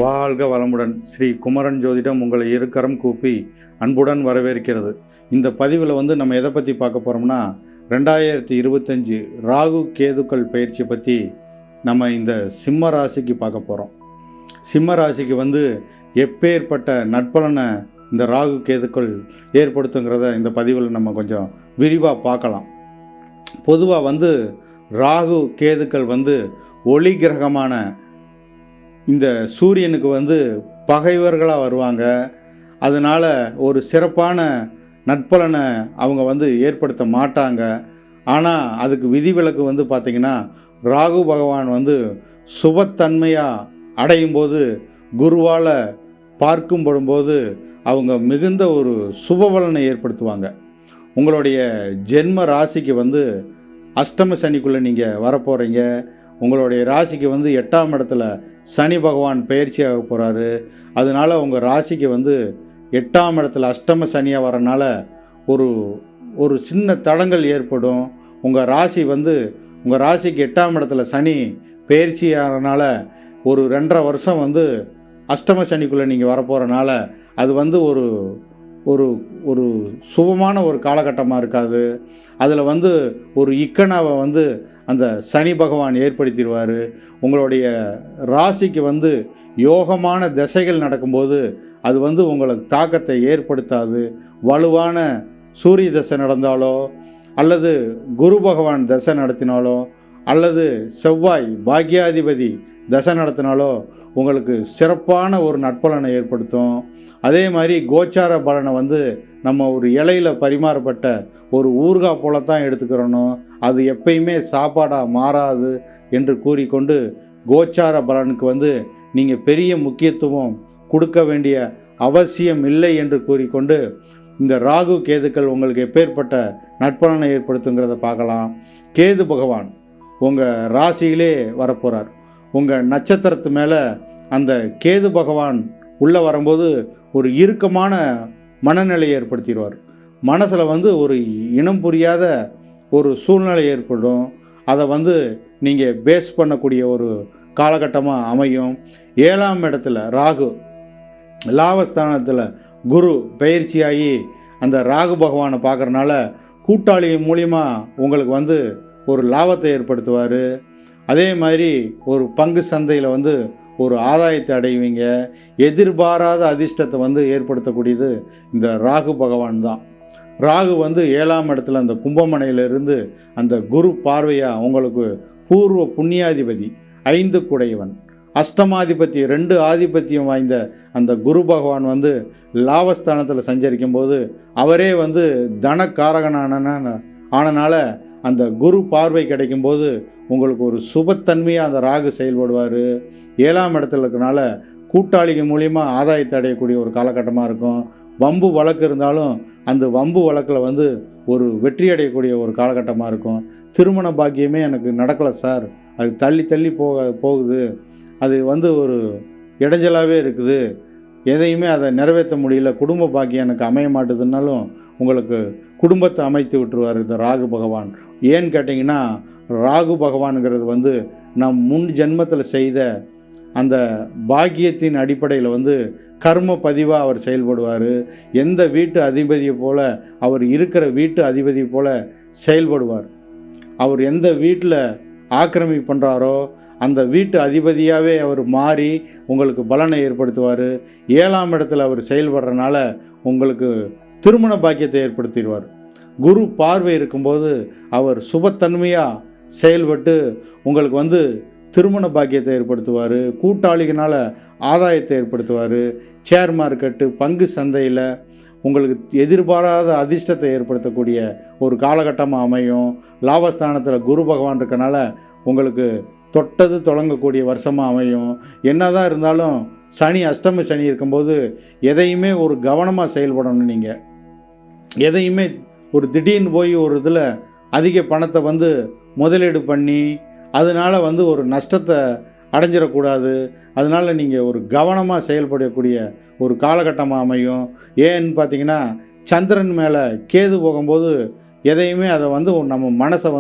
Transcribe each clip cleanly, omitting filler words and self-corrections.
வாழ்க வளமுடன். ஸ்ரீ குமரன் ஜோதிடம் உங்களை இருக்கரம் கூப்பி அன்புடன் வரவேற்கிறது. இந்த பதிவில் நம்ம எதை பற்றி பார்க்க போகிறோம்னா 2025 ராகு கேதுக்கள் பயிற்சி பற்றி நம்ம இந்த சிம்ம ராசிக்கு பார்க்க போகிறோம். சிம்ம ராசிக்கு எப்பேற்பட்ட நட்பலனை இந்த ராகு கேதுக்கள் ஏற்படுத்துங்கிறத இந்த பதிவில் நம்ம கொஞ்சம் விரிவாக பார்க்கலாம். பொதுவாக ராகு கேதுக்கள் ஒளி கிரகமான இந்த சூரியனுக்கு பகைவர்களாக வருவாங்க. அதனால் ஒரு சிறப்பான நட்பலனை அவங்க ஏற்படுத்த மாட்டாங்க. ஆனால் அதுக்கு விதிவிலக்கு பார்த்திங்கன்னா ராகு பகவான் சுபத்தன்மையாக அடையும் போது குருவால் பார்க்கும்படும்போது அவங்க மிகுந்த ஒரு சுபபலனை ஏற்படுத்துவாங்க. உங்களுடைய ஜென்ம ராசிக்கு அஷ்டம சனிக்குள்ளே நீங்கள் வரப்போகிறீங்க. உங்களுடைய ராசிக்கு 8ஆம் இடத்துல சனி பகவான் பயிற்சியாக போகிறாரு. அதனால் உங்கள் ராசிக்கு 8ஆம் இடத்துல அஷ்டம சனியாக வரனால ஒரு சின்ன தடங்கள் ஏற்படும். உங்கள் ராசி உங்கள் ராசிக்கு 8ஆம் இடத்துல சனி பயிற்சி ஆகிறனால ஒரு 2.5 வருஷம் அஷ்டம சனிக்குள்ளே நீங்கள் வரப்போகிறனால அது ஒரு ஒரு சுபமான ஒரு காலகட்டமாக இருக்காது. அதில் ஒரு இக்கனாவை அந்த சனி பகவான் ஏற்படுத்திடுவார். உங்களுடைய ராசிக்கு யோகமான திசைகள் நடக்கும்போது அது உங்களுக்கு தாக்கத்தை ஏற்படுத்தாது. வலுவான சூரிய தசை நடந்தாலோ அல்லது குரு பகவான் தசை நடத்தினாலோ அல்லது செவ்வாய் பாக்யாதிபதி தசை நடத்தினாலோ உங்களுக்கு சிறப்பான ஒரு நட்பலனை ஏற்படுத்தும். அதே மாதிரி கோச்சார பலனை நம்ம ஒரு இலையில் பரிமாறப்பட்ட ஒரு ஊறுகாய் போல தான் எடுத்துக்கிறணும். அது எப்பயுமே சாப்பாடாக மாறாது என்று கூறிக்கொண்டு கோச்சார பலனுக்கு நீங்கள் பெரிய முக்கியத்துவம் கொடுக்க வேண்டிய அவசியம் இல்லை என்று கூறிக்கொண்டு இந்த ராகு கேதுக்கள் உங்களுக்கு எப்பேற்பட்ட நட்பலனை ஏற்படுத்துங்கிறத பார்க்கலாம். கேது பகவான் உங்கள் ராசியிலே வரப்போகிறார். உங்கள் நட்சத்திரத்து மேலே அந்த கேது பகவான் உள்ளே வரும்போது ஒரு இறுக்கமான மனநிலை ஏற்படுத்திடுவார். மனசில் ஒரு இனம் புரியாத ஒரு சூழ்நிலை ஏற்படும். அதை நீங்கள் பேஸ் பண்ணக்கூடிய ஒரு காலகட்டமாக அமையும். 7ஆம் இடத்துல ராகு, லாபஸ்தானத்தில் குரு பயிற்சியாகி அந்த ராகு பகவானை பார்க்குறனால கூட்டாளி மூலிமா உங்களுக்கு ஒரு லாபத்தை ஏற்படுத்துவார். அதே மாதிரி ஒரு பங்கு சந்தையில் ஒரு ஆதாயத்தை அடைவீங்க. எதிர்பாராத அதிர்ஷ்டத்தை ஏற்படுத்தக்கூடியது இந்த ராகு பகவான் தான். ராகு 7ஆம் இடத்துல அந்த கும்பமனையிலிருந்து அந்த குரு பார்வையாக உங்களுக்கு பூர்வ புண்ணியாதிபதி 5 குடையவன் அஷ்டமாதிபதி 2 ஆதிபத்தியம் வாய்ந்த அந்த குரு பகவான் லாபஸ்தானத்தில் சஞ்சரிக்கும் போது அவரே ஆனனால அந்த குரு பார்வை கிடைக்கும்போது உங்களுக்கு ஒரு சுபத்தன்மையாக அந்த ராகு செயல்படுவார். 7ஆம் இடத்துல இருக்கனால கூட்டாளிகள் மூலிமா ஆதாயத்தை அடையக்கூடிய ஒரு காலகட்டமாக இருக்கும். வம்பு வழக்கு இருந்தாலும் அந்த வம்பு வழக்கில் ஒரு வெற்றி அடையக்கூடிய ஒரு காலகட்டமாக இருக்கும். திருமண பாக்கியமே எனக்கு நடக்கலை சார், அது தள்ளி போகுது, அது ஒரு இடைஞ்சலாகவே இருக்குது, எதையுமே அதை நிறைவேற்ற முடியல, குடும்ப பாக்கியம் எனக்கு அமைய மாட்டுதுன்னாலும் உங்களுக்கு குடும்பத்தை அமைத்து விட்டுருவார் இந்த ராகு பகவான். ஏன்னு கேட்டிங்கன்னா ராகு பகவானுங்கிறது நம் முன் ஜென்மத்தில் செய்த அந்த பாக்கியத்தின் அடிப்படையில் கர்ம பதிவாக அவர் செயல்படுவார். எந்த வீட்டு அதிபதியை போல் அவர் இருக்கிற வீட்டு அதிபதி போல் செயல்படுவார். அவர் எந்த வீட்டில் ஆக்கிரமிப்பு பண்ணுறாரோ அந்த வீட்டு அதிபதியாகவே அவர் மாறி உங்களுக்கு பலனை ஏற்படுத்துவார். 7ஆம் இடத்துல அவர் செயல்படுறதுனால உங்களுக்கு திருமண பாக்கியத்தை ஏற்படுத்திடுவார். குரு பார்வை இருக்கும்போது அவர் சுபத்தன்மையாக செயல்பட்டு உங்களுக்கு திருமண பாக்கியத்தை ஏற்படுத்துவார். கூட்டாளிகளால் ஆதாயத்தை ஏற்படுத்துவார். ஷேர் மார்க்கெட்டு பங்கு சந்தையில் உங்களுக்கு எதிர்பாராத அதிர்ஷ்டத்தை ஏற்படுத்தக்கூடிய ஒரு காலகட்டமாக அமையும். லாபஸ்தானத்தில் குரு பகவான் இருக்கனால உங்களுக்கு தொட்டது தொடங்கக்கூடிய வருஷமாக அமையும். என்னதான் இருந்தாலும் சனி அஷ்டம சனி இருக்கும்போது எதையுமே ஒரு கவனமாக செயல்படணும். நீங்கள் எதையுமே ஒரு திடீர்னு போய் ஒரு இதில் அதிக பணத்தை முதலீடு பண்ணி அதனால் ஒரு நஷ்டத்தை அடைஞ்சிடக்கூடாது. அதனால் நீங்கள் ஒரு கவனமாக செயல்படக்கூடிய ஒரு காலகட்டமாக அமையும். ஏன்னு பார்த்தீங்கன்னா சந்திரன் மேலே கேது போகும்போது எதையுமே அதை நம்ம மனசை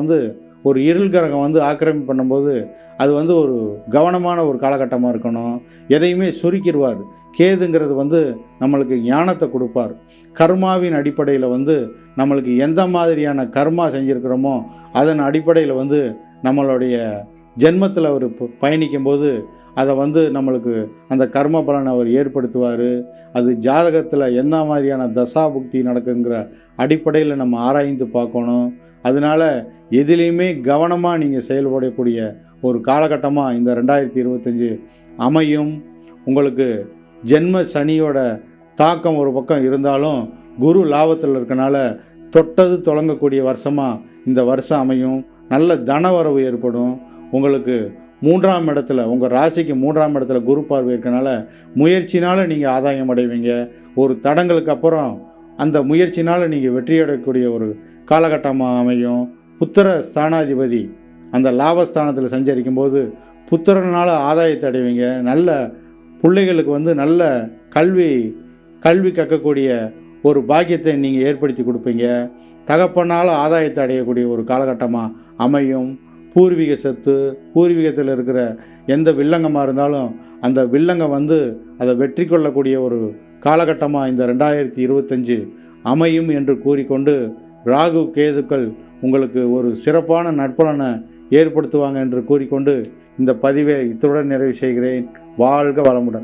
ஒரு இருள் கிரகம் வந்து ஆக்கிரமிப்பு பண்ணும்போது அது வந்து ஒரு கவனமான ஒரு காலகட்டமாக இருக்கணும். எதையுமே சுருக்கிடுவார். கேதுங்கிறது வந்து நம்மளுக்கு ஞானத்தை கொடுப்பார். கர்மாவின் அடிப்படையில் வந்து நம்மளுக்கு எந்த மாதிரியான கர்மா செஞ்சுருக்கிறோமோ அதன் அடிப்படையில் வந்து நம்மளுடைய ஜென்மத்தில் அவர் பயணிக்கும்போது அதை வந்து நம்மளுக்கு அந்த கர்ம பலனை அவர் ஏற்படுத்துவார். அது ஜாதகத்தில் என்ன மாதிரியான தசாபுக்தி நடக்குங்கிற அடிப்படையில் நம்ம ஆராய்ந்து பார்க்கணும். அதனால் எதிலையுமே கவனமாக நீங்கள் செயல்படக்கூடிய ஒரு காலகட்டமாக இந்த 2025 அமையும். உங்களுக்கு ஜென்ம சனியோட தாக்கம் ஒரு பக்கம் இருந்தாலும் குரு லாபத்தில் இருக்கனால தொட்டது தொடங்கக்கூடிய வருஷமாக இந்த வருஷம் அமையும். நல்ல தனவரவு ஏற்படும். உங்களுக்கு 3ஆம் இடத்துல, உங்கள் ராசிக்கு 3ஆம் இடத்துல குரு பார்வை இருக்கனால முயற்சினால் நீங்கள் ஆதாயம் அடைவீங்க. ஒரு தடங்களுக்கு அப்புறம் அந்த முயற்சினால் நீங்கள் வெற்றியடையக்கூடிய ஒரு காலகட்டமாக அமையும். புத்திர ஸ்தானாதிபதி அந்த லாபஸ்தானத்தில் சஞ்சரிக்கும் போது புத்திரனால் ஆதாயத்தை அடைவீங்க. நல்ல பிள்ளைகளுக்கு வந்து நல்ல கல்வி கற்கக்கூடிய ஒரு பாக்கியத்தை நீங்கள் ஏற்படுத்தி கொடுப்பீங்க. தகப்பனால் ஆதாயத்தை அடையக்கூடிய ஒரு காலகட்டமாக அமையும். பூர்வீக சொத்து, பூர்வீகத்தில் இருக்கிற எந்த வில்லங்கமாக இருந்தாலும் அந்த வில்லங்கம் வந்து அதை வெற்றி கொள்ளக்கூடிய ஒரு காலகட்டமாக இந்த 2025 அமையும் என்று கூறிக்கொண்டு, ராகு கேதுக்கள் உங்களுக்கு ஒரு சிறப்பான நற்பலனை ஏற்படுத்துவாங்க என்று கூறிக்கொண்டு இந்த பதிவை இத்துடன் நிறைவு செய்கிறேன். வாழ்க வளமுடன்.